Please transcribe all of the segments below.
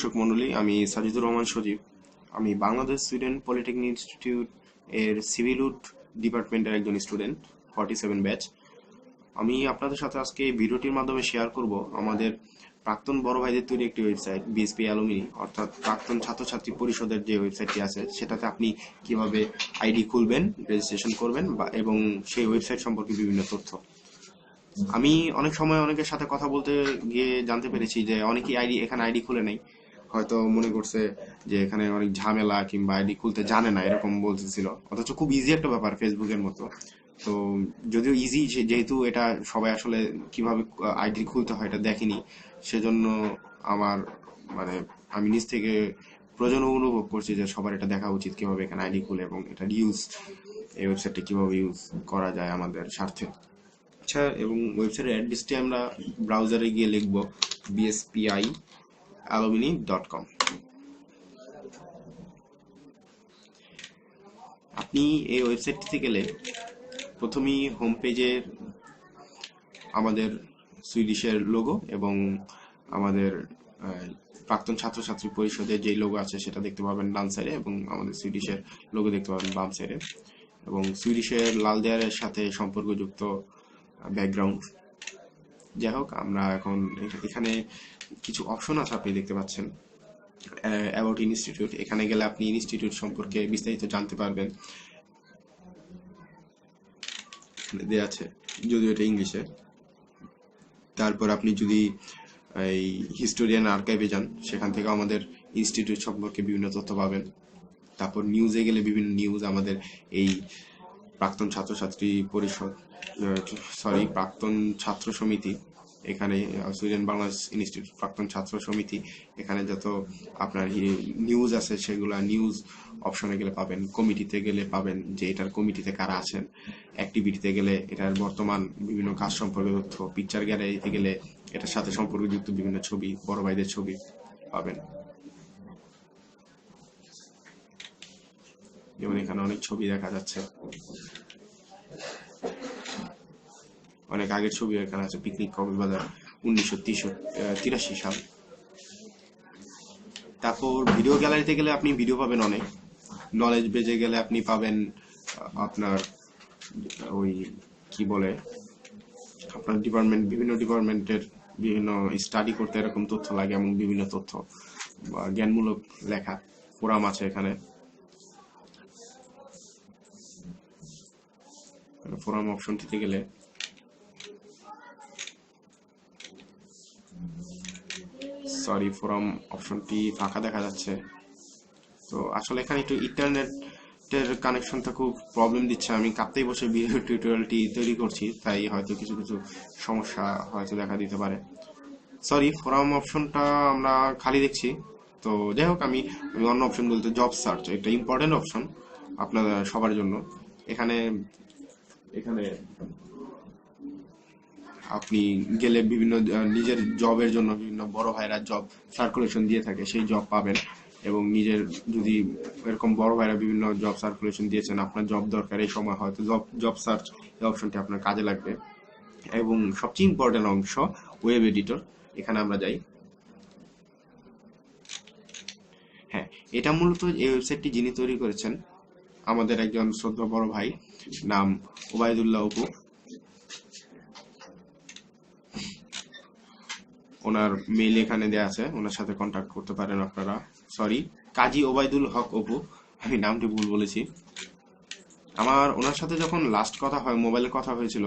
দর্শক মণ্ডলী, আমি সাজিদুর রহমান সজীব। আমি বাংলাদেশ সুইডেন পলিটেকনিক ইনস্টিটিউট এর সিভিল ডিপার্টমেন্টের একজন স্টুডেন্ট, 47 ব্যাচ। আমি আপনাদের সাথে আজকে এই ভিডিওটির মাধ্যমে শেয়ার করব আমাদের প্রাক্তন বড় ভাইদের তৈরি একটি ওয়েবসাইট বিএসপি অ্যালুমিনি, অর্থাৎ প্রাক্তন ছাত্রছাত্রী পরিষদের যে ওয়েবসাইটটি আছে সেটাতে আপনি কিভাবে আইডি খুলবেন, রেজিস্ট্রেশন করবেন এবং সেই ওয়েবসাইট সম্পর্কে বিভিন্ন তথ্য। আমি অনেক সময় অনেকের সাথে কথা বলতে গিয়ে জানতে পেরেছি যে অনেকেই এখানে আইডি খুলে নেই, হয়তো মনে করছে যে এখানে অনেক ঝামেলা কিংবা আইডি খুলতে জানে না এরকম বলতেছিল, অথচ খুব ইজি একটা ব্যাপার ফেসবুকের মতো। তো যদিও ইজি, যেহেতু এটা সবাই আসলে কিভাবে আইডি খুলতে হয় এটা দেখেনি, সেজন্য আমার মানে আমি নিজ থেকে প্রয়োজন অনুভব করছি যে সবার এটা দেখা উচিত কিভাবে এখানে আইডি খুলে এবং এটা এই ওয়েবসাইটটা কিভাবে ইউজ করা যায় আমাদের স্বার্থে। আচ্ছা, এবং ওয়েবসাইটের অ্যাড্রেসটি আমরা ব্রাউজারে গিয়ে লিখব bspialumni.com। আপনি এই ওয়েবসাইটটিতে গেলে প্রথমেই হোম পেজের আমাদের সুইডিশের লোগো এবং আমাদের প্রাক্তন ছাত্রছাত্রী পরিষদের যে লোগো আছে সেটা দেখতে পাবেন ডান সাইডে, এবং আমাদের সুইডিশের লোগো দেখতে পাবেন বাম সাইডে, এবং সুইডিশের লাল দেয়ালের সাথে সম্পর্কযুক্ত ব্যাকগ্রাউন্ড। যাই হোক, আমরা এখন এখানে কিছু অপশন আছে, আপনি দেখতে পাচ্ছেন অ্যাবাউট ইনস্টিটিউট। এখানে গেলে আপনি ইনস্টিটিউট সম্পর্কে বিস্তারিত জানতে পারবেন, দেয়া আছে যদিও এটা ইংলিশে। তারপর আপনি যদি এই হিস্টোরিয়ান আর্কাইভে যান, সেখান থেকে আমাদের ইনস্টিটিউট সম্পর্কে বিভিন্ন তথ্য পাবেন। তারপর নিউজে গেলে বিভিন্ন নিউজ আমাদের এই প্রাক্তন ছাত্রছাত্রী পরিষদ, প্রাক্তন ছাত্র সমিতি, এখানে সুইডেন বাংলাদেশ ইনস্টিটিউট প্রাক্তন ছাত্র সমিতি, এখানে যত আপনার নিউজ আছে সেগুলা নিউজ অপশনে গেলে পাবেন। কমিটিতে গেলে পাবেন যে এটার কমিটিতে কারা আছেন। অ্যাক্টিভিটিতে গেলে এটার বর্তমান বিভিন্ন কাজ সম্পর্কে তথ্য। পিকচার গ্যালারিতে গেলে এটার সাথে সম্পর্কযুক্ত বিভিন্ন ছবি, বড় ভাইদের ছবি পাবেন। যেমন এখানে অনেক ছবি দেখা যাচ্ছে, অনেক আগের ছবি এখানে আছে। পিকনিক কক্সবাজার 1983 সাল। তারপর ভিডিও গ্যালারিতে গেলে আপনি ভিডিও পাবেন অনেক। নলেজ বেজে গেলে আপনি পাবেন আপনার ওই কি বলে আপনার বিভিন্ন ডিপার্টমেন্টের বিভিন্ন স্টাডি করতে এরকম তথ্য লাগে, এবং বিভিন্ন তথ্য বা জ্ঞানমূলক লেখা ফোরাম আছে এখানে। ফোরাম অপশনটিতে গেলে ফোরাম অপশনটি ফাঁকা দেখা যাচ্ছে। তো আসলে এখানে একটু ইন্টারনেটের কানেকশনটা খুব প্রবলেম দিচ্ছে। আমি কাঁপতেই বসে ভিডিও টিউটোরিয়ালটি তৈরি করছি, তাই হয়তো কিছু কিছু সমস্যা হয়তো দেখা দিতে পারে। ফোরাম অপশনটা আমরা খালি দেখছি। তো যাই হোক, আমি অন্য অপশন বলতে জব সার্চ, একটা ইম্পর্টেন্ট অপশন আপনাদের সবার জন্য। এখানে আপনি গেলে বিভিন্ন নিজের জবের জন্য বিভিন্ন বড় ভাইরা জব সার্কুলেশন দিয়ে থাকে, সেই জব পাবেন। এবং নিজের যদি এরকম বড় ভাইরা বিভিন্ন জব সার্কুলেশন দিয়েছেন, আপনার জব দরকার এই সময়, হয়তো জব সার্চ এই অপশনটি আপনার কাজে লাগবে। এবং সবচেয়ে ইম্পর্টেন্ট অংশ ওয়েব এডিটর, এখানে আমরা যাই। হ্যাঁ, এটা মূলত এই ওয়েবসাইটটি যিনি তৈরি করেছেন আমাদের একজন শ্রদ্ধা বড় ভাই, নাম ওবায়দুল্লাহ অপু। ওনার মেইল এখানে দেওয়া আছে, ওনার সাথে কন্ট্যাক্ট করতে পারেন আপনারা। কাজী ওবায়দুল হক অপু, আমি নামটি ভুল বলেছি। ওনার সাথে যখন লাস্ট কথা হয়, মোবাইলে কথা হয়েছিল,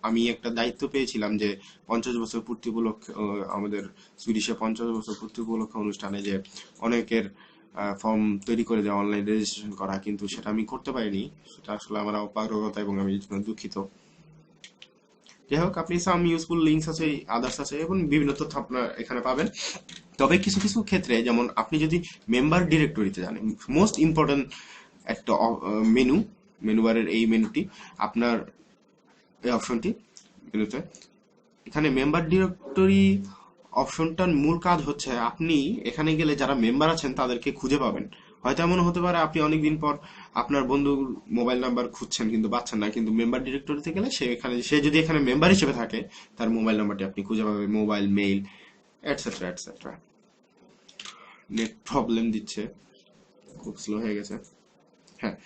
আমি একটা দায়িত্ব পেয়েছিলাম যে 50 বছর পূর্তি উপলক্ষে আমাদের সুইডিশে 50 বছর পূর্তি উপলক্ষে অনুষ্ঠানে যে অনেকের ফর্ম তৈরি করে দেওয়া, অনলাইন রেজিস্ট্রেশন করা, কিন্তু সেটা আমি করতে পারিনি। সেটা আসলে আমার অপারগতা এবং আমি দুঃখিত। যাই হোক, আপনি সাম ইউজফুল লিঙ্কস আছে, আদার্স আছে, এবং বিভিন্ন তথ্য আপনার এখানে পাবেন। তবে কিছু কিছু ক্ষেত্রে, যেমন আপনি যদি মেম্বার ডিরেক্টরিতে যান, মোস্ট ইম্পর্টেন্ট একটা মেনু বারের এই মেনুটি আপনার এই অপশনটি মেনুতে, এখানে মেম্বার ডিরেক্টরি অপশনটার মূল কাজ হচ্ছে আপনি এখানে গেলে যারা মেম্বার আছেন তাদেরকে খুঁজে পাবেন। হয়তো এমন হতে পারে আপনি অনেকদিন পর আপনার বন্ধুর মোবাইল নাম্বার খুঁজছেন কিন্তু পাচ্ছেন না, কিন্তু মেম্বার ডিরেক্টরিতে গেলে সে যদি এখানে মেম্বার হিসেবে থাকে তার মোবাইল নাম্বারটি আপনি খুঁজে পাবেন, mobile, mail etcetera etcetera. Net problem দিচ্ছে, খুব স্লো হয়ে গেছে। হ্যাঁ,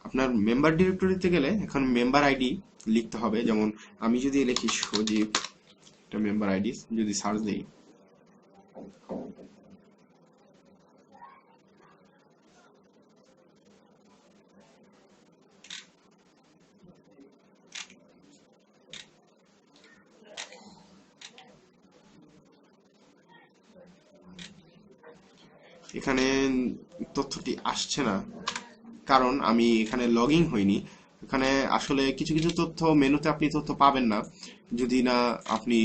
আপনার মেম্বার ডিরেক্টরিতে গেলে এখন মেম্বার আইডি লিখতে হবে। যেমন আমি যদি লিখি সজীব, একটা মেম্বার আইডি যদি সার্চ দিই, এখানে তথ্যটি আসছে না, কারণ আমি এখানে লগ ইন হইনি। এখানে আসলে কিছু কিছু তথ্য মেনুতে আপনি তথ্য পাবেন না যদি না আপনি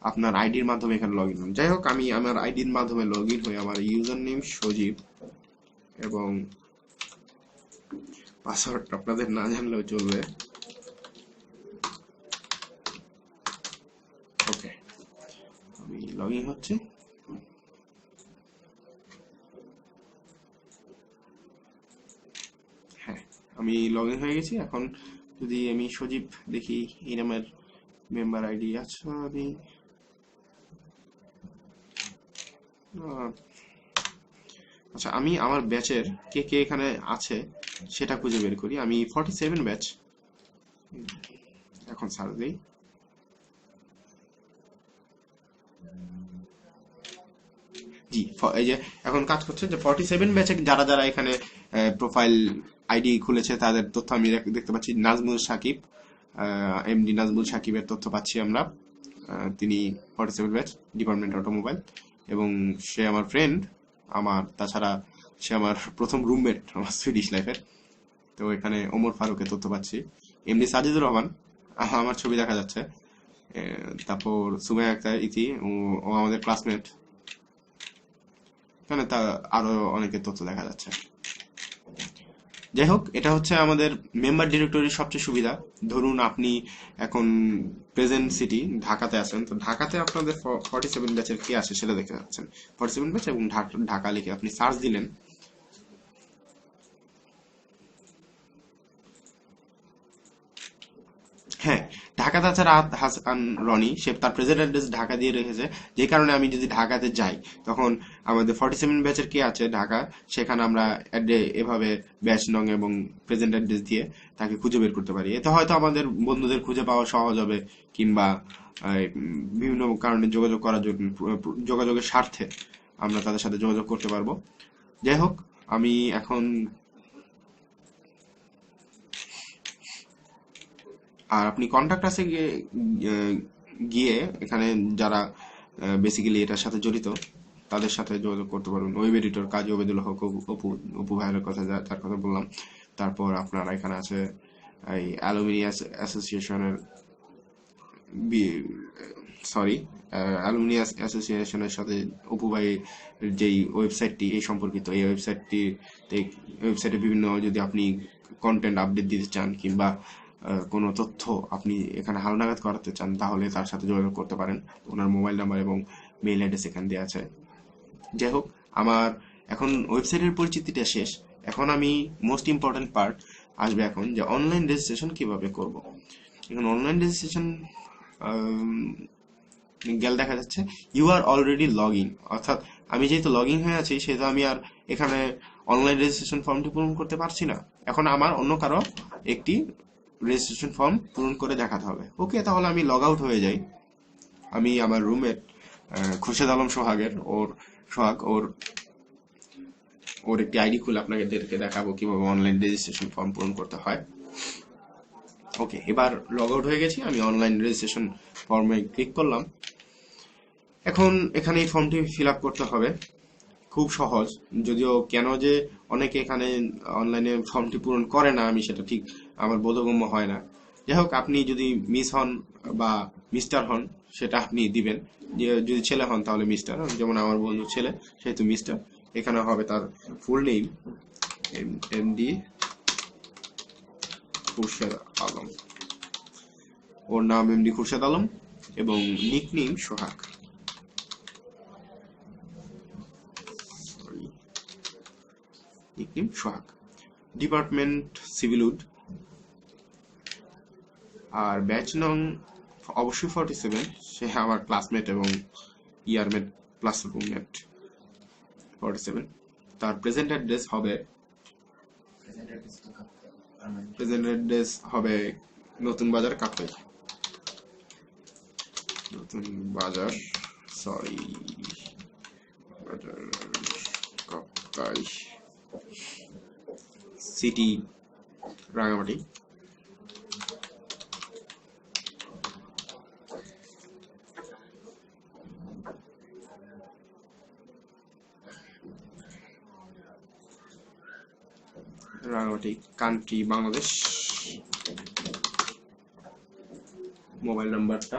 আপনার আইডির মাধ্যমে এখানে লগ ইন হন। যাই হোক, আমি আমার আইডির মাধ্যমে লগ ইন হই। আমার ইউজার নেম সজীব এবং পাসওয়ার্ড আপনাদের না জানলেও চলবে। ওকে, আমি লগ ইন হচ্ছে। হ্যাঁ, আমি লগ ইন হয়ে গেছি। এখন যদি আমি সজীব দেখি, এই নামের মেম্বার আইডি আছে। আমি আচ্ছা, আমি আমার ব্যাচের কে কে এখানে আছে সেটা খুঁজে বের করি। আমি 47 ব্যাচ, এখন সার্চ দিই। জি, এই যে এখন কাজ করছে যে 47 ব্যাচে যারা যারা এখানে প্রোফাইল আইডি খুলেছে তাদের তথ্য আমি দেখতে পাচ্ছি। নাজমুল সাকিব, এমডি নাজমুল সাকিবের তথ্য পাচ্ছি আমরা। তিনি 47 ব্যাচ, ডিপার্টমেন্ট অটোমোবাইল, এবং সে আমার ফ্রেন্ড। আমার তাছাড়া সে আমার প্রথম রুমমেট আমার সুইডিশ লাইফের। তো এখানে ওমর ফারুকের তথ্য পাচ্ছি। এমডি সাজিদুর রহমান, আমার ছবি দেখা যাচ্ছে। তারপর সুমাইয়া আক্তার ইতি, ও আমাদের ক্লাসমেট। এখানে তা আরো অনেকের তথ্য দেখা যাচ্ছে। যাই হোক, এটা হচ্ছে আমাদের মেম্বার ডিরেক্টরির সবচেয়ে সুবিধা। ধরুন আপনি এখন প্রেজেন্ট সিটি ঢাকাতে আছেন, তো ঢাকাতে আপনাদের 47 ব্যাচের কে আছে সেটা দেখতে পাচ্ছেন। 47 ব্যাচ এবং ঢাকা লিখে আপনি সার্চ দিলেন। হ্যাঁ, ঢাকা তাছাড়া হাসান রনি সে তার প্রেজেন্ট অ্যাড্রেস ঢাকা দিয়ে রেখেছে। যে কারণে আমি যদি ঢাকাতে যাই, তখন আমাদের 47 ব্যাচের কে আছে ঢাকা, সেখানে আমরা এভাবে ব্যাচ নং এবং প্রেজেন্ট অ্যাড্রেস দিয়ে তাকে খুঁজে বের করতে পারি। এতে হয়তো আমাদের বন্ধুদের খুঁজে পাওয়া সহজ হবে, কিংবা বিভিন্ন কারণে যোগাযোগ করার জন্য, যোগাযোগের স্বার্থে আমরা তাদের সাথে যোগাযোগ করতে পারবো। যাই হোক, আমি এখন আর আপনি কন্টাক্ট আছে গিয়ে এখানে যারা বেসিক্যালি এটার সাথে জড়িত তাদের সাথে যোগাযোগ করতে পারবেন। ওয়েব এডিটর কাজী ওবেদুল হক অপু, অপু ভাইয়ের কথা যার কথা বললাম। তারপর আপনার এখানে আছে এই অ্যালুমিনিয়াস অ্যাসোসিয়েশনের, সরি, অ্যালুমিনিয়াস অ্যাসোসিয়েশনের সাথে অপু ভাই যেই ওয়েবসাইটটি এই সম্পর্কিত, এই ওয়েবসাইটে বিভিন্ন যদি আপনি কন্টেন্ট আপডেট দিতে চান, কিংবা কোনো তথ্য আপনি এখানে হালনাগাদ করাতে চান, তাহলে তার সাথে যোগাযোগ করতে পারেন। ওনার মোবাইল নাম্বার এবং মেইল অ্যাড্রেস এখানে দেওয়া আছে। যাই হোক, আমার এখন ওয়েবসাইটের পরিচিতিটা শেষ। এখন আমি মোস্ট ইম্পর্টেন্ট পার্ট আসবে এখন, যে অনলাইন রেজিস্ট্রেশন কিভাবে করব। এখন অনলাইন রেজিস্ট্রেশন গেল দেখা যাচ্ছে you are already log in, অর্থাৎ আমি যেহেতু লগ ইন হয়ে আছি সেহেতু আমি আর এখানে অনলাইন রেজিস্ট্রেশন ফর্মটি পূরণ করতে পারছি না। এখন আমার অন্য কারো একটি রেজিস্ট্রেশন ফর্ম পূরণ করে দেখাতে হবে। ওকে, তাহলে আমি লগ আউট হয়ে যাই। আমি আমার রুমের খুরশেদ আলম সোহাগ ওর একটি আইডি খুলে আপনাদেরকে দেখাবো কিভাবে অনলাইন রেজিস্ট্রেশন ফর্ম পূরণ করতে হয়। ওকে, এবার লগ আউট হয়ে গেছি। আমি অনলাইন রেজিস্ট্রেশন ফর্মে ক্লিক করলাম। এখন এখানে এই ফর্মটি ফিল আপ করতে হবে। খুব সহজ, যদিও কেন যে অনেকে এখানে অনলাইনে ফর্মটি পূরণ করে না আমি সেটা ঠিক আমার বোধগম্য হয় না। যাই হোক, আপনি যদি মিস হন বা মিস্টার হন সেটা আপনি দিবেন। যে যদি ছেলে হন তাহলে মিস্টার, যেমন আমার বন্ধু ছেলে সেহেতু মিস্টার। এখানে হবে তার full name MD Khurshed Alam, ওর নাম এমডি খুরশেদ আলম, এবং nick name Sohag. Nickname Sohag, department সিভিলউড, আর ব্যাচ নং অবশ্যই 47। সে আমার ক্লাসমেট এবং ইয়ারমেট প্লাস রুমমেট 47। তার প্রেজেন্ট অ্যাড্রেস হবে নতুন বাজার কাপ্তাই, নতুন বাজার সরি বাজার Kaptai, city Rangamati. Rangamati, country Bangladesh. Mobile নাম্বারটা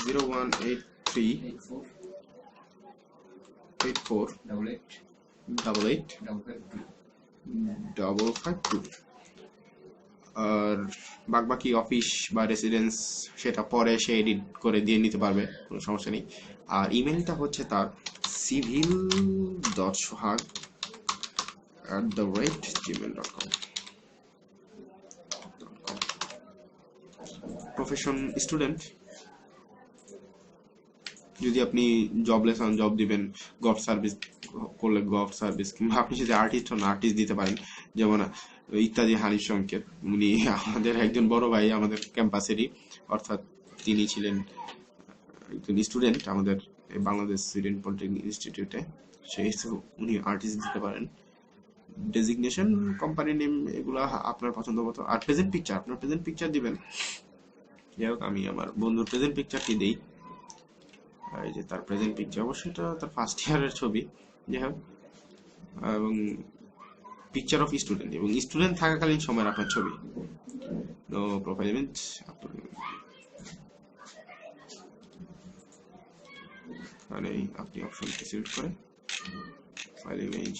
018384885552। আর বাকি অফিস বা রেসিডেন্স সেটা পরে সে এডিট করে দিয়ে নিতে পারবে, কোনো সমস্যা নেই। আর ইমেলটা হচ্ছে তার civil.sohag@gmail.com। Profession student. যদি আপনি জবলেস হন, জব দিবেন, গভ সার্ভিস করলে গভ সার্ভিস, কিংবা আপনি যদি আর্টিস্ট হন আর্টিস্ট দিতে পারেন, যেমন ইত্যাদি হানিফ সংকেত, উনি আমাদের একজন বড় ভাই আমাদের ক্যাম্পাসেরই, অর্থাৎ তিনি ছিলেন একজন স্টুডেন্ট আমাদের বাংলাদেশ সুইডেন পলিটেকনিক ইনস্টিটিউটে, সেই উনি আর্টিস্ট দিতে পারেন। ডেজিগনেশন, কোম্পানি নেম, এগুলা আপনার পছন্দ মতো। আর প্রেজেন্ট পিকচার, আপনার প্রেজেন্ট পিকচার দিবেন। যাই হোক, আমি আমার বন্ধুর প্রেজেন্ট পিকচারটি দিই। এই যে তার প্রেজেন্ট পিকচার, অবশ্যই এটা তার ফার্স্ট ইয়ারের ছবি। যাই হোক, এবং পিকচার অফ স্টুডেন্ট, এবং স্টুডেন্ট থাকাকালীন সময়ের আপনার ছবি। নো প্রোফাইল ইমেজ, মানে আপনি অপশনটি সিলেক্ট করে প্রোফাইল ইমেজ,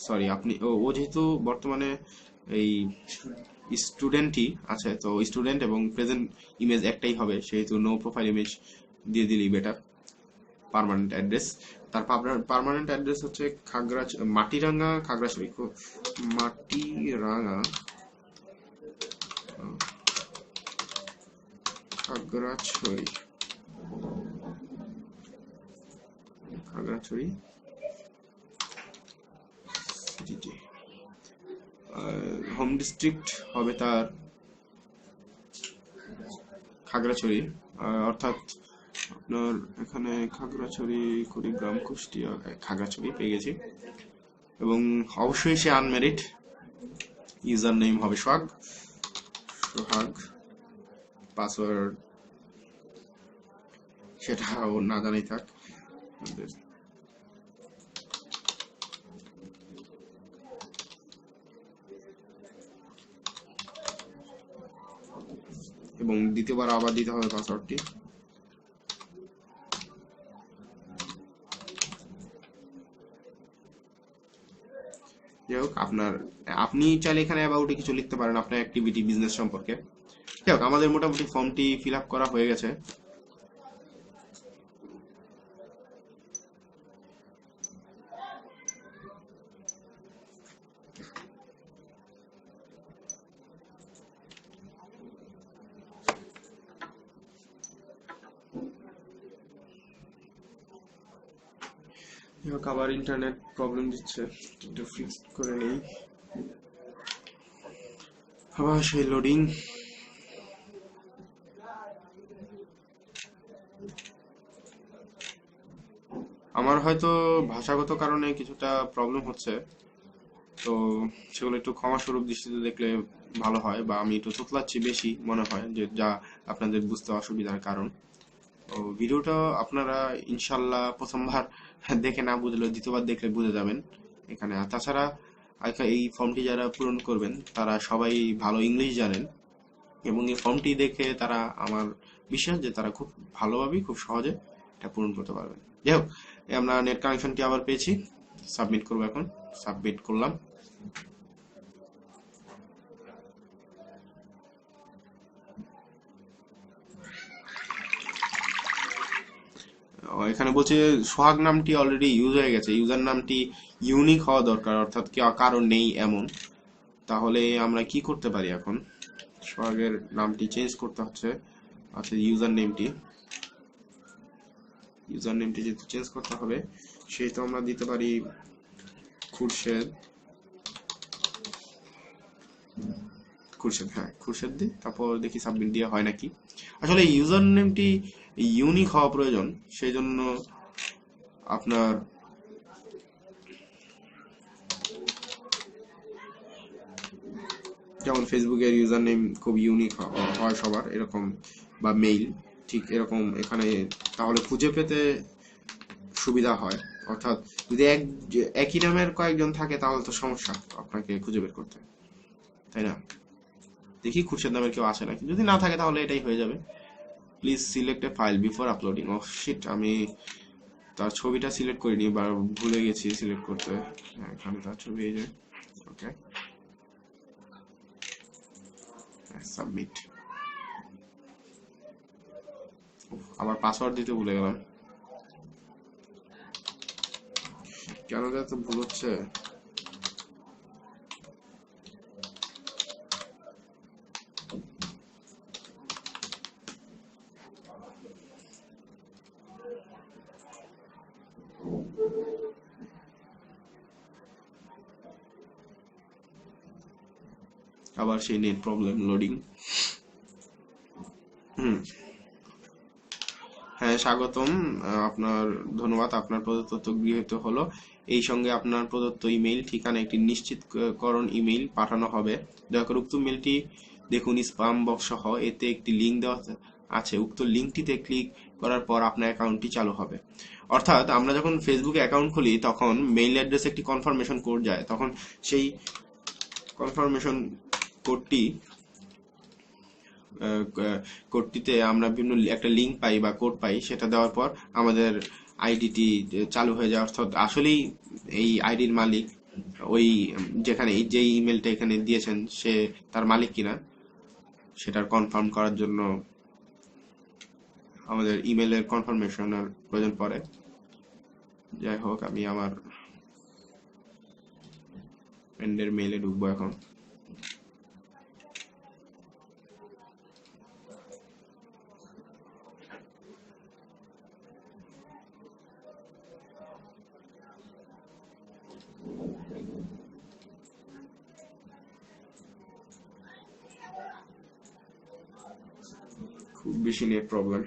সরি আপনি ও যেহেতু বর্তমানে এই স্টুডেন্টই আছে, তো স্টুডেন্ট এবং প্রেজেন্ট ইমেজ একটাই হবে, সেহেতু নো প্রোফাইল ইমেজ দিয়ে দিলেই বেটার। পার্মানেন্ট অ্যাড্রেস, তার পার্মানেন্ট অ্যাড্রেস হচ্ছে Matiranga, Khagrachhari, Matiranga Khagrachhari city. Home district হবে তার খাগড়াছড়ি, অর্থাৎ আপনার এখানে খাগড়াছড়ি, কুড়িগ্রাম, কুষ্টিয়া, খাগড়াছড়ি পেয়ে গেছি। এবং অবশ্যই সে আনম্যারিড। ইউজার নেম হবে সোহাগ, পাসওয়ার্ড সেটা ও না জানাই থাক। এবং দ্বিতীয়বার আবার দিতে হবে পাসওয়ার্ডটি। যাই হোক, আপনি চাইলে এখানে অ্যাবাউটে কিছু লিখতে পারেন আপনার অ্যাক্টিভিটি, বিজনেস সম্পর্কে। যাই হোক, আমাদের মোটামুটি ফর্মটি ফিল আপ করা হয়ে গেছে। আবার ইন্টারনেট প্রবলেম দিচ্ছে, একটু ফিক্স করে নেই। আবার সেই লোডিং। আমার হয়তো ভাষাগত কারণে কিছুটা প্রবলেম হচ্ছে, তো সেগুলো একটু ক্ষমাস্বরূপ দৃষ্টিতে দেখলে ভালো হয়, বা আমি একটু তোতলাচ্ছি বেশি মনে হয়, যে যা আপনাদের বুঝতে অসুবিধার কারণ। তো ভিডিওটা আপনারা ইনশাল্লাহ প্রথমবার দেখে না বুঝলেও দ্বিতীয়বার দেখলে বুঝে যাবেন এখানে। তাছাড়া এই ফর্মটি যারা পূরণ করবেন তারা সবাই ভালো ইংলিশ জানেন, এবং এই ফর্মটি দেখে তারা, আমার বিশ্বাস যে তারা খুব ভালোভাবেই, খুব সহজে এটা পূরণ করতে পারবেন। যাই হোক, আমরা নেট কানেকশনটি আবার পেয়েছি, সাবমিট করবো। এখন সাবমিট করলাম। এখানে বলছে সোহাগ নামটি অলরেডি ইউজ হয়ে গেছে, ইউজার নামটি ইউনিক হওয়া দরকার, অর্থাৎ কারো নেই এমন। তাহলে আমরা কি করতে পারি? এখন সোহাগের নামটি চেঞ্জ করতে হচ্ছে, আচ্ছা, ইউজার নেমটি যেহেতু চেঞ্জ করতে হবে, সেহেতু আমরা দিতে পারি খুরশেদ। হ্যাঁ, খুরশেদ দিই, তারপর দেখি সাবমিট দিয়ে হয় নাকি। আসলে ইউজার নেমটি ইউনিক হওয়া প্রয়োজন, সেই জন্য আপনার যেমন ফেসবুকের ইউজার নেম খুব ইউনিক হয় সবার এরকম, বা মেইল ঠিক এরকম এখানে, তাহলে খুঁজে পেতে সুবিধা হয়। অর্থাৎ যদি একই নামের কয়েকজন থাকে তাহলে তো সমস্যা আপনাকে খুঁজে বের করতে, তাই না? দেখি খুরশেদ নামের কেউ আসে নাকি, যদি না থাকে তাহলে এটাই হয়ে যাবে। Please select a file before uploading. Oh shit, আমি তার ছবিটা সিলেক্ট করিনি বা ভুলে গেছি সিলেক্ট করতে। এখানে তার ছবি এই যে, ওকে, সাবমিট। আবার পাসওয়ার্ড দিতে ভুলে গেলাম, কেন যে এত ভুল হচ্ছে। আবার সেই নেট প্রবলেম, লোডিং। হুম, হ্যাঁ, স্বাগতম। আপনার ধন্যবাদ, আপনার প্রদত্ত তথ্য গৃহীত হলো। এই সঙ্গে আপনার প্রদত্ত ইমেইল ঠিকানা একটি নিশ্চিতকরণ ইমেইল পাঠানো হবে। দয়া করে উক্ত মেইলটি দেখুন স্পাম বক্স সহ, এতে একটি লিঙ্ক দেওয়া আছে। উক্ত লিঙ্কটিতে ক্লিক করার পর আপনার অ্যাকাউন্টটি চালু হবে। অর্থাৎ আমরা যখন ফেসবুকে অ্যাকাউন্ট খুলি তখন মেইল অ্যাড্রেসে একটি কনফার্মেশন কোড যায়, তখন সেই কনফার্মেশন কোডটি কোডটিতে আমরা বিভিন্ন একটা লিঙ্ক পাই বা কোড পাই, সেটা দেওয়ার পর আমাদের আইডিটি চালু হয়ে যায়। অর্থাৎ আসলেই এই আইডির মালিক ওই যেখানে যে ইমেলটা এখানে দিয়েছেন সে তার মালিক কিনা সেটার কনফার্ম করার জন্য আমাদের ইমেলের কনফার্মেশনের প্রয়োজন পড়ে। যাই হোক, আমি আমার ফ্রেন্ডের মেইলে ঢুকবো এখন। খুব বেশি নেট প্রবলেম।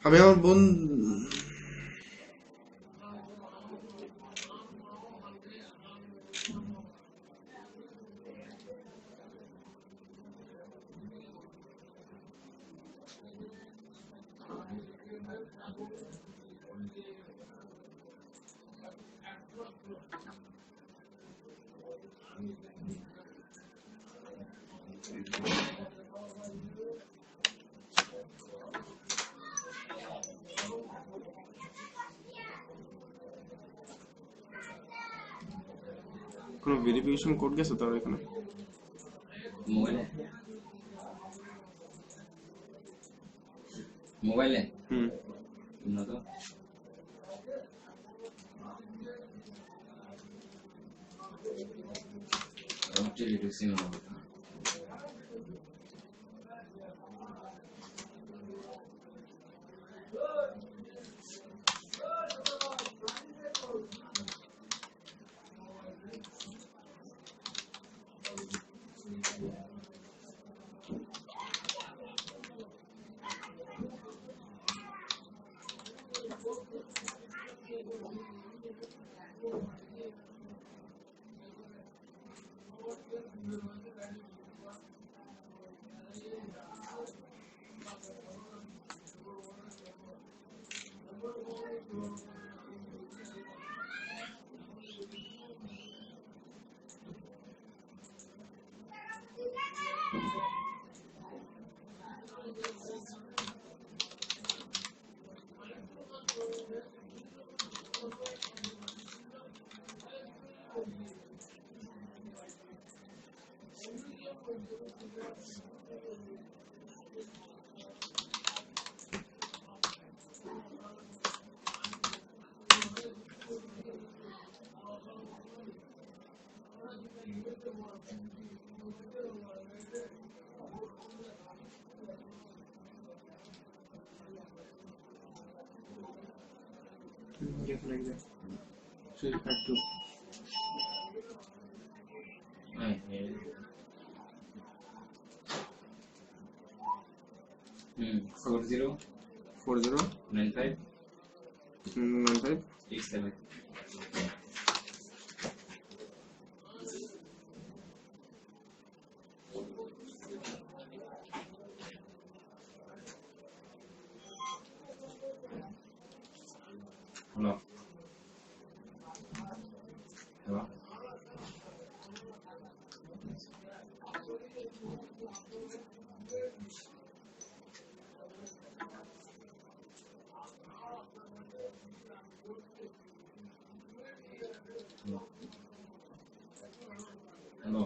আমি আমার বোন কোনো ভেরিফিকেশন কোড গেছে তোর এখানে? মোবাইলে মোবাইলে না তো রংটি রিডিউসিং হবে four zero 4095 87 hello hello hello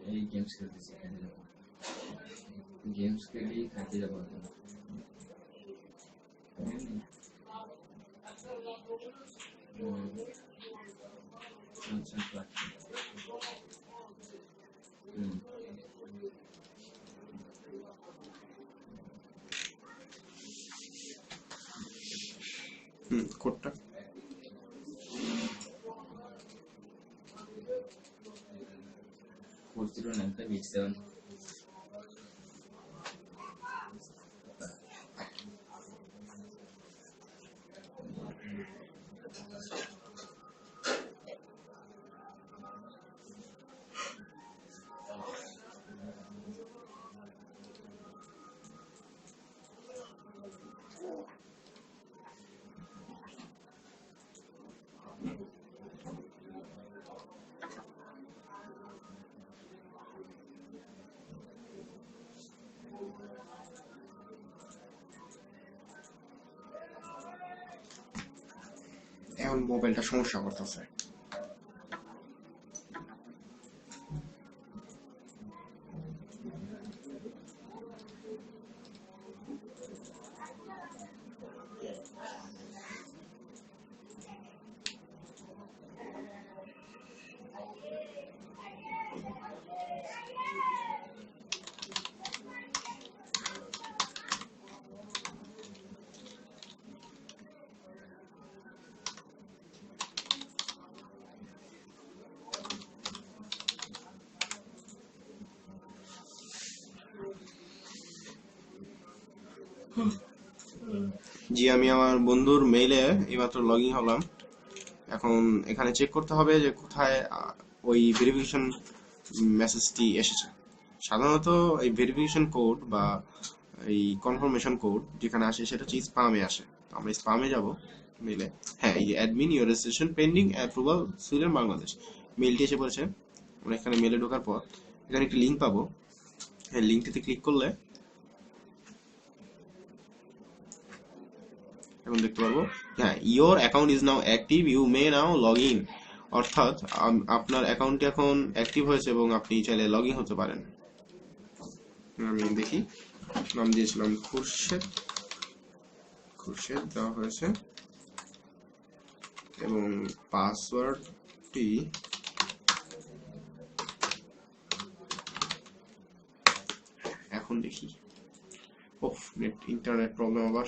यही गेम्स खेलते हैं गेम्स के लिए खाते जब কোডটা 409587 এখন মোবাইলটা সমস্যা করতেছে। জি, আমি আমার বন্ধুর মেইলে এইমাত্র লগ ইন হলাম। এখন এখানে চেক করতে হবে যে কোথায় ওই ভেরিফিকেশন মেসেজটি এসেছে। সাধারণত এই ভেরিফিকেশন কোড বা এই কনফার্মেশন কোড যেখানে আসে সেটা হচ্ছে স্পামে আসে। আমরা স্পামে যাব, মেলে, হ্যাঁ এই যে admin your registration pending approval Sweden Bangladesh, মেলটি এসে পড়েছে। আমরা এখানে মেলে ঢোকার পর এখানে একটি লিঙ্ক পাবো, হ্যাঁ লিঙ্কটিতে ক্লিক করলে এখন দেখতে পারবো হ্যাঁ your account is now active, you may now log in, অর্থাৎ আপনার অ্যাকাউন্টটি এখন অ্যাক্টিভ হয়েছে এবং আপনি চাইলে লগ ইন হতে পারেন। আমি দেখি, নাম দিয়েছিলাম খুরশেদ, খুরশেদ দেওয়া হয়েছে এবং পাসওয়ার্ডটি এখন দেখি, ওফ নেট ইন্টারনেট প্রবলেম আবার।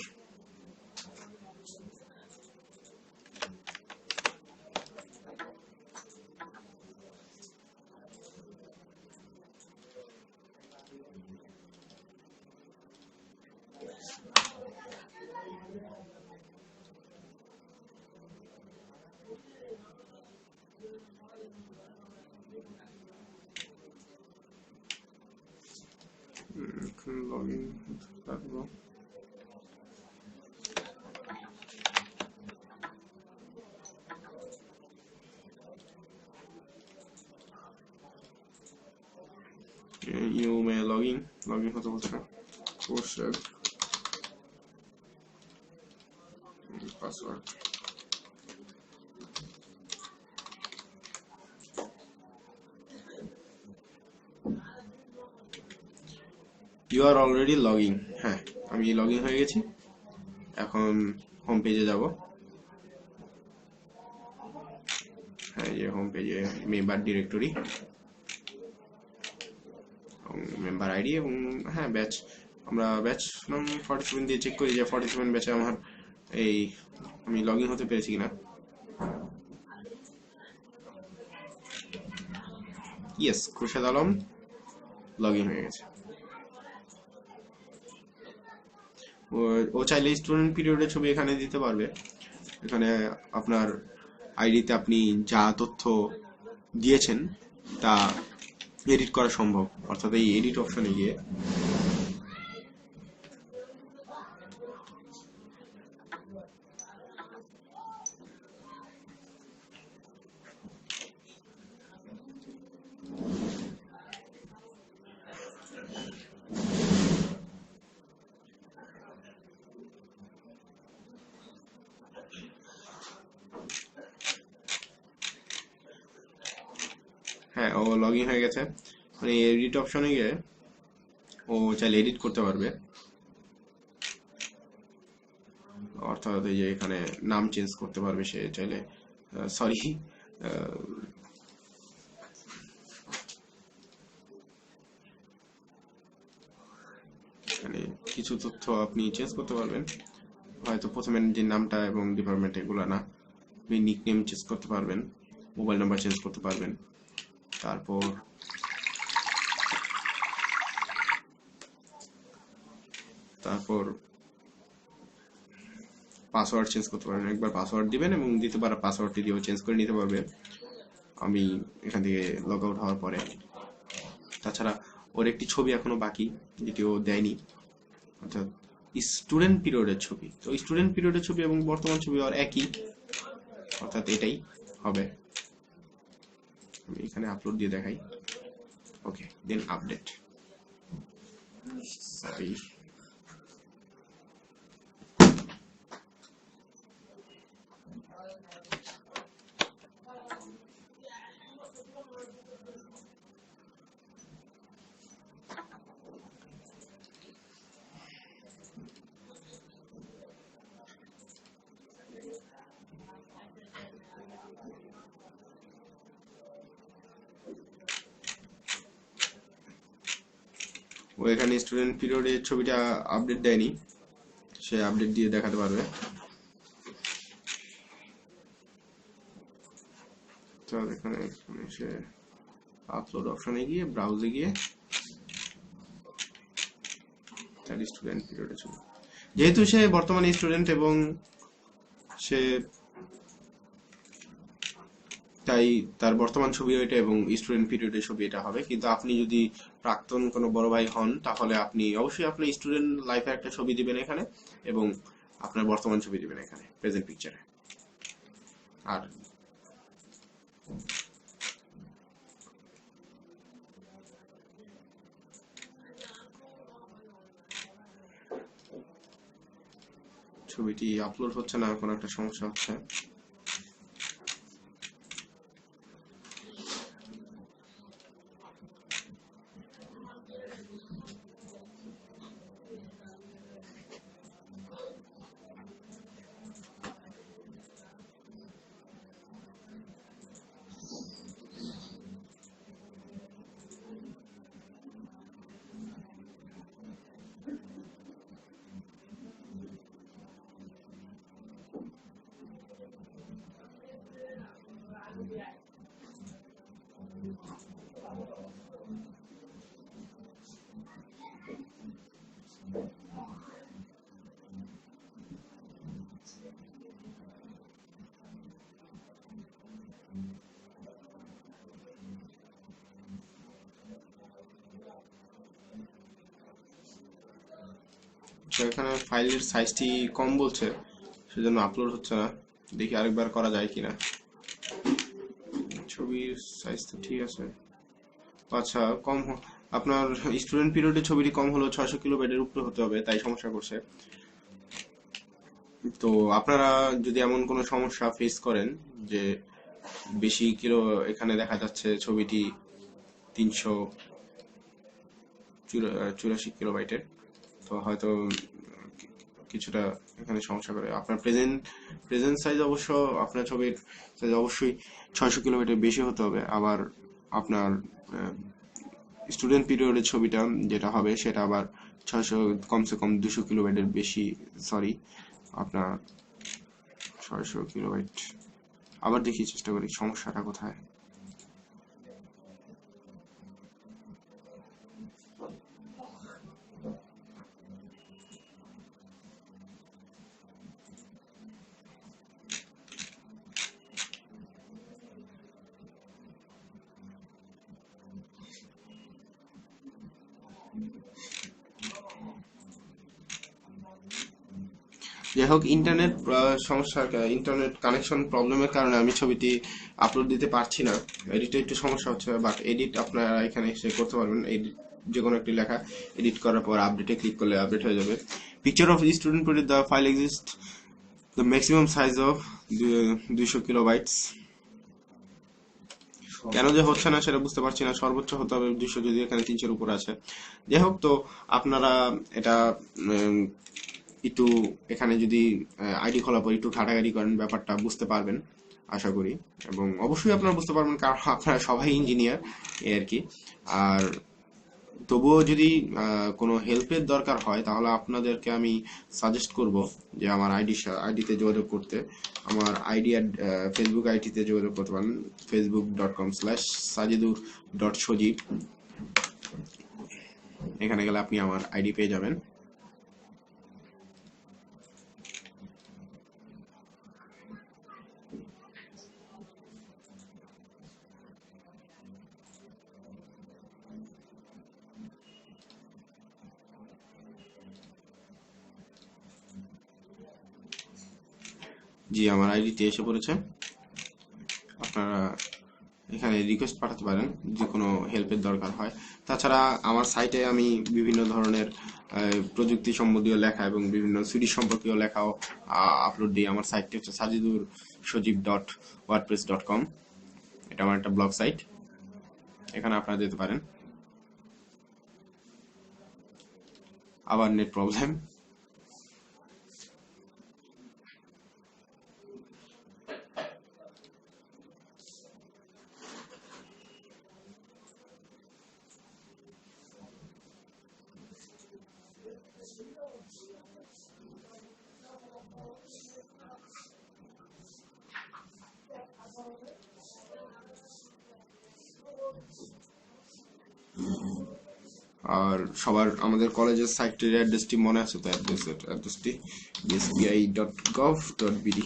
এখন লগ ইন পারবো। ইউ মে লগ ইন হতে বলছে, Khurshed password. You are already login, হ্যাঁ আমি লগ ইন হয়ে গেছি। এখন হোম পেজে যাব, হ্যাঁ এই যে হোম পেজে মেম্বার ডিরেক্টরি মেম্বার আইডি এবং হ্যাঁ ব্যাচ, আমরা ব্যাচ নাম 47 দিয়ে চেক করি যে 47 ব্যাচে আমার এই আমি লগ ইন হতে পেরেছি কিনা। Yes, Khurshed Alam log in হয়ে গেছে। ও চাইলে স্টুডেন্ট পিরিয়ডের ছবি এখানে দিতে পারবে। এখানে আপনার আইডিতে আপনি যা তথ্য দিয়েছেন তা এডিট করা সম্ভব, অর্থাৎ এই এডিট অপশনে গিয়ে হ্যাঁ ও লগ ইন হয়ে গেছে। মানে এডিট অপশনে গিয়ে ও চাইলে এডিট করতে পারবে, অর্থাৎ এই যে এখানে নাম চেঞ্জ করতে পারবে সে চাইলে, সরি এখানে কিছু তথ্য আপনি চেঞ্জ করতে পারবেন, হয়তো প্রথমে যে নামটা এবং ডিপার্টমেন্ট এগুলো না, আপনি নিকনেম চেঞ্জ করতে পারবেন, মোবাইল নাম্বার চেঞ্জ করতে পারবেন, তারপর পাসওয়ার্ড চেঞ্জ করতে পারবেন। একবার পাসওয়ার্ড দিবেন এবং দ্বিতীয়বার পাসওয়ার্ডটি দিয়েও চেঞ্জ করে নিতে পারবে আমি এখান থেকে লগ আউট হওয়ার পরে। তাছাড়া ওর একটি ছবি এখনো বাকি যেটি ও দেয়নি, অর্থাৎ স্টুডেন্ট পিরিয়ডের ছবি। তো স্টুডেন্ট পিরিয়ডের ছবি এবং বর্তমান ছবি আর একই, অর্থাৎ এটাই হবে। আমি এখানে আপলোড দিয়ে দেখাই, ওকে দেন আপডেট, সরি ও এখানে স্টুডেন্ট পিরিয়ডের ছবিটা আপডেট দেয়নি, সে আপডেট দিয়ে দেখাতে পারবে। তো এখানে সে আপলোড অপশনে গিয়ে ব্রাউজে গিয়ে তার স্টুডেন্ট পিরিয়ডের ছবি, যেহেতু সে বর্তমানে স্টুডেন্ট এবং সে তাই তার বর্তমান ছবি ওইটা এবং স্টুডেন্ট পিরিয়ডের ছবি এটা হবে। কিন্তু আপনি যদি প্রাক্তন কোনো বড় ভাই হন তাহলে আপনি অবশ্যই আপনার স্টুডেন্ট লাইফের একটা ছবি দিবেন এখানে, এবং আপনার বর্তমান ছবি দিবেন এখানে প্রেজেন্ট পিকচারে। আর ছবিটি আপলোড হচ্ছে না, কোনো একটা সমস্যা হচ্ছে। এখানে ফাইলের সাইজটি কম বলছে, সেজন্য আপলোড হচ্ছে না। দেখি আরেকবার করা যায় কিনা। ছবির সাইজ তো ঠিক আছে। আচ্ছা, আপনার স্টুডেন্ট পিরিয়ডে ছবিটি কম হলো 600 কিলোবাইটের উপরে হতে হবে, তাই সমস্যা করছে। তো আপনারা যদি এমন কোনো সমস্যা ফেস করেন যে বেশি কিলো, এখানে দেখা যাচ্ছে ছবিটি 384 কিলোবাইটের, তো হয়তো কিছুটা এখানে সমস্যা করে। আপনার প্রেজেন্ট সাইজ অবশ্য, আপনার ছবির সাইজ অবশ্যই 600 কিলোবাইটের বেশি হতে হবে। আবার আপনার স্টুডেন্ট পিরিয়ডের ছবিটা যেটা হবে সেটা আবার 600, কমসে কম 200 কিলোবাইটের বেশি। সরি, আপনার 600 কিলোবাইট। আবার দেখি, চেষ্টা করি সমস্যাটা কোথায়। যাই হোক, ইন্টারনেট সমস্যা, ইন্টারনেট কানেকশন প্রবলেমের কারণে আমি ছবিটি আপলোড দিতে পারছি না। এডিটে একটু সমস্যা হচ্ছে, বাট এডিট আপনারা এখানে এসে করতে পারবেন। এডিট যে কোনো একটি লেখা এডিট করার পর আপডেটে ক্লিক করলে আপডেট হয়ে যাবে। Picture of student project, the file exist the maximum size of 200 কিলোবাইটস। কেন যে হচ্ছে না সেটা বুঝতে পারছি না। সর্বোচ্চ হতে হবে 200, যদি এখানে 300-এর উপরে আছে। যাই হোক, তো আপনারা এটা একটু এখানে যদি আইডি খোলার পর একটু ঘাটাঘাটি করেন, ব্যাপারটা বুঝতে পারবেন আশা করি। এবং অবশ্যই আপনারা বুঝতে পারবেন, কারণ আপনারা সবাই ইঞ্জিনিয়ার আর কি। আর তবুও যদি কোনো হেল্পের দরকার হয়, তাহলে আপনাদেরকে আমি সাজেস্ট করব যে আমার আইডিতে যোগাযোগ করতে। আমার আইডি ফেসবুক আইডিতে যোগাযোগ করতে পারেন, facebook.com/sajidur.sojib। এখানে গেলে আপনি আমার আইডি পেয়ে যাবেন। জি, আমার আইডিতে এসে পড়েছে। আপনারা এখানে রিকোয়েস্ট পাঠাতে পারেন যে কোনো হেল্পের দরকার হয়। তাছাড়া আমার সাইটে আমি বিভিন্ন ধরনের প্রযুক্তি সম্বন্ধীয় লেখা এবং বিভিন্ন সিরিজ সম্পর্কীয় লেখাও আপলোড দিই। আমার সাইটটি হচ্ছে sajidurshojib.wordpress.com। এটা আমার একটা ব্লগ সাইট, এখানে আপনারা যেতে পারেন। আবার নেট প্রবলেম। আর সবার আমাদের কলেজের সাইটের অ্যাড্রেসটি মনে আছে তো? অ্যাড্রেসটি sbi.gov.bd।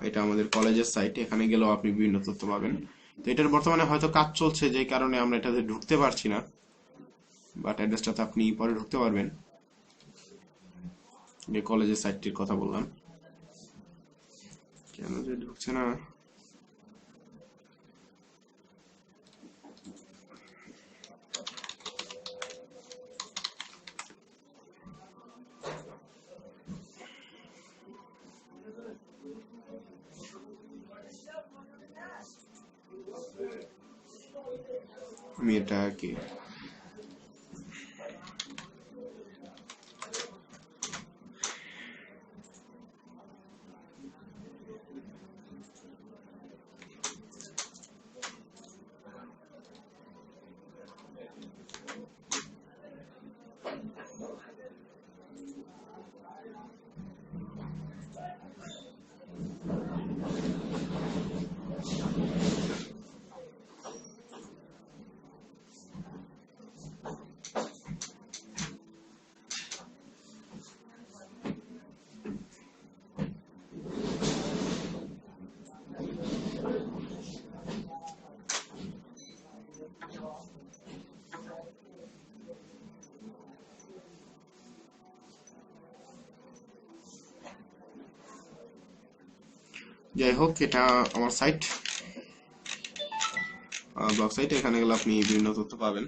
এটা আমাদের কলেজের সাইট, এখানে গেলেও আপনি বিভিন্ন তথ্য পাবেন। তো এটার বর্তমানে হয়তো কাজ চলছে, যে কারণে আমরা এটাতে ঢুকতে পারছি না, বাট অ্যাড্রেসটাতে আপনি পরে ঢুকতে পারবেন। যে কলেজের সাইটটির কথা বললাম, কেন যে ঢুকছে না। আমি এটা কি যাই হোক, এটা আমার সাইট, ব্লগ সাইট। এখানে গেলে আপনি বিভিন্ন তথ্য পাবেন।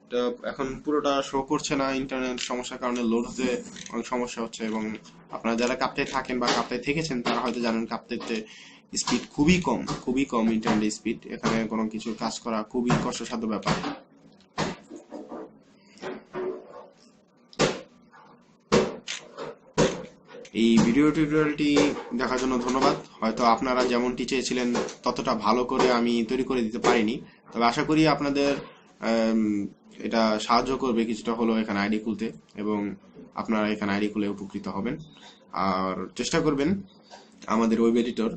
এটা এখন পুরোটা শো করছে না, ইন্টারনেট সমস্যার কারণে লোড হতে অনেক সমস্যা হচ্ছে। এবং আপনারা যারা কাপ্তায় থাকেন বা কাপ্তায় থেকেছেন তারা হয়তো জানেন কাপ্তাইতে স্পিড খুবই কম ইন্টারনেট স্পিড। এখানে কোনো কিছু কাজ করা খুবই কষ্টসাধ্য ব্যাপার। এই ভিডিও টিউটোরিয়ালটি দেখার জন্য ধন্যবাদ। হয়তো আপনারা যেমনটি চেয়েছিলেন ততটা ভালো করে আমি তৈরি করে দিতে পারিনি, তবে আশা করি আপনাদের এটা সাহায্য করবে কিছুটা হলেও এখানে আইডি খুলতে, এবং আপনারা এখানে আইডি খুলে উপকৃত হবেন। আর চেষ্টা করবেন আমাদের ওয়েব এডিটর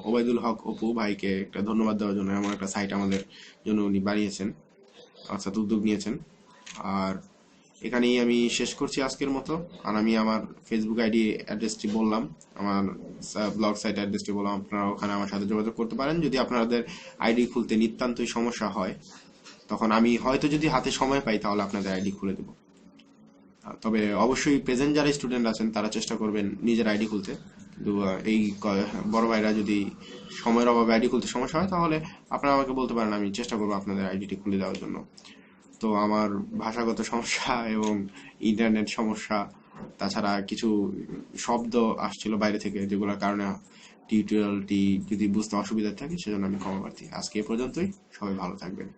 ওবায়দুল হক অপু ভাইকে একটা ধন্যবাদ দেওয়ার জন্য। এমন একটা সাইট আমাদের জন্য উনি বানিয়েছেন, অর্থাৎ উদ্যোগ নিয়েছেন। আর এখানেই আমি শেষ করছি আজকের মতো। আর আমি আমার ফেসবুক আইডি অ্যাড্রেসটি বললাম, আমার ব্লগ সাইট অ্যাড্রেসটি বললাম, আপনারা ওখানে আমার সাথে যোগাযোগ করতে পারেন। যদি আপনাদের আইডি খুলতে নিতান্তই সমস্যা হয়, তখন আমি হয়তো যদি হাতে সময় পাই তাহলে আপনাদের আইডি খুলে দেব। তবে অবশ্যই প্রেজেন্ট যারা স্টুডেন্ট আছেন তারা চেষ্টা করবেন নিজের আইডি খুলতে। কিন্তু এই বড় ভাইরা যদি সময়ের অভাবে আইডি খুলতে সমস্যা হয় তাহলে আপনারা আমাকে বলতে পারেন, আমি চেষ্টা করবো আপনাদের আইডিটি খুলে দেওয়ার জন্য। তো আমার ভাষাগত সমস্যা এবং ইন্টারনেট সমস্যা, তাছাড়া কিছু শব্দ আসছিল বাইরে থেকে যেগুলোর কারণে টিউটোরিয়ালটি যদি বুঝতে অসুবিধা থাকে সেজন্য আমি ক্ষমা প্রার্থী। আজকে এ পর্যন্তই, সবাই ভালো থাকবেন।